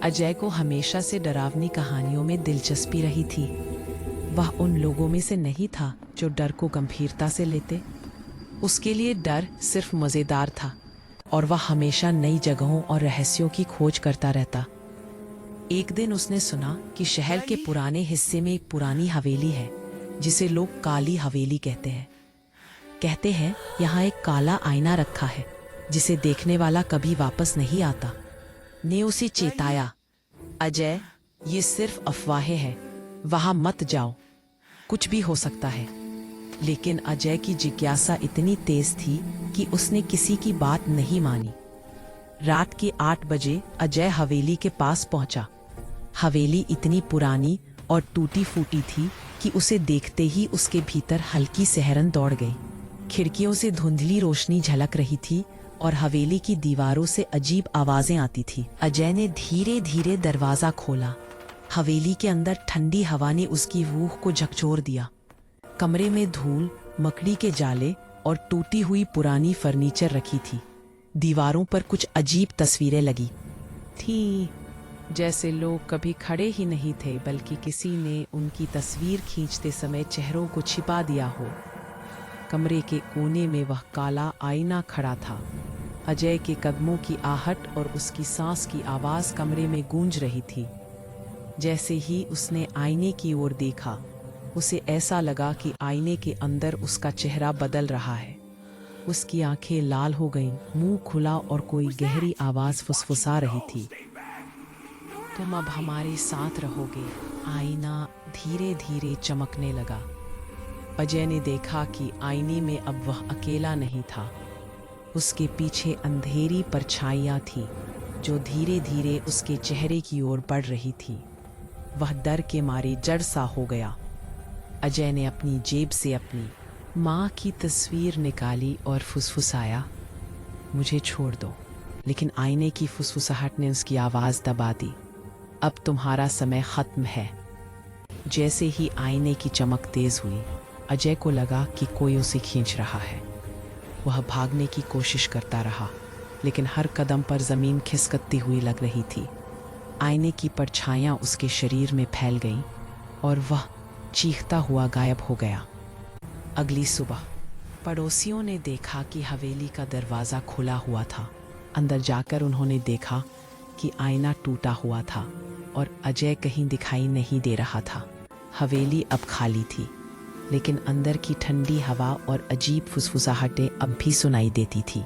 अजय को हमेशा से डरावनी कहानियों में दिलचस्पी रही थी। वह उन लोगों में से नहीं था जो डर को गंभीरता से लेते। उसके लिए डर सिर्फ मज़ेदार था और वह हमेशा नई जगहों और रहस्यों की खोज करता रहता। एक दिन उसने सुना कि शहर के पुराने हिस्से में एक पुरानी हवेली है जिसे लोग काली हवेली कहते हैं। कहते हैं यहाँ एक काला आईना रखा है जिसे देखने वाला कभी वापस नहीं आता। ने उसे चेताया, अजय, ये सिर्फ अफवाहें हैं, वहां मत जाओ, कुछ भी हो सकता है। लेकिन अजय की जिज्ञासा इतनी तेज थी कि उसने किसी की बात नहीं मानी। रात के 8 बजे अजय हवेली के पास पहुंचा। हवेली इतनी पुरानी और टूटी फूटी थी कि उसे देखते ही उसके भीतर हल्की सिहरन दौड़ गई। खिड़कियों से धुंधली रोशनी झलक रही थी और हवेली की दीवारों से अजीब आवाजें आती थी। अजय ने धीरे धीरे दरवाजा खोला। हवेली के अंदर ठंडी हवा ने उसकी रूह को झकझोर दिया। कमरे में धूल, मकड़ी के जाले और टूटी हुई पुरानी फर्नीचर रखी थी। दीवारों पर कुछ अजीब तस्वीरें लगी थी, जैसे लोग कभी खड़े ही नहीं थे बल्कि किसी ने उनकी तस्वीर खींचते समय चेहरों को छिपा दिया हो। कमरे के कोने में वह काला आईना खड़ा था। अजय के कदमों की आहट और उसकी सांस की आवाज कमरे में गूंज रही थी। जैसे ही उसने आईने की ओर देखा, उसे ऐसा लगा कि आईने के अंदर उसका चेहरा बदल रहा है। उसकी आंखें लाल हो गईं, मुंह खुला और कोई गहरी आवाज फुसफुसा रही थी, तुम अब हमारे साथ रहोगे। आईना धीरे धीरे चमकने लगा। अजय ने देखा कि आईने में अब वह अकेला नहीं था। उसके पीछे अंधेरी परछाइयां थी जो धीरे धीरे उसके चेहरे की ओर बढ़ रही थी। वह डर के मारे जड़ सा हो गया। अजय ने अपनी जेब से अपनी माँ की तस्वीर निकाली और फुसफुसाया, मुझे छोड़ दो। लेकिन आईने की फुसफुसाहट ने उसकी आवाज़ दबा दी, अब तुम्हारा समय खत्म है। जैसे ही आईने की चमक तेज हुई, अजय को लगा कि कोई उसे खींच रहा है। वह भागने की कोशिश करता रहा, लेकिन हर कदम पर जमीन खिसकती हुई लग रही थी। आईने की परछाइयां उसके शरीर में फैल गईं और वह चीखता हुआ गायब हो गया। अगली सुबह पड़ोसियों ने देखा कि हवेली का दरवाज़ा खुला हुआ था। अंदर जाकर उन्होंने देखा कि आईना टूटा हुआ था और अजय कहीं दिखाई नहीं दे रहा था। हवेली अब खाली थी, लेकिन अंदर की ठंडी हवा और अजीब फुसफुसाहटें अब भी सुनाई देती थी।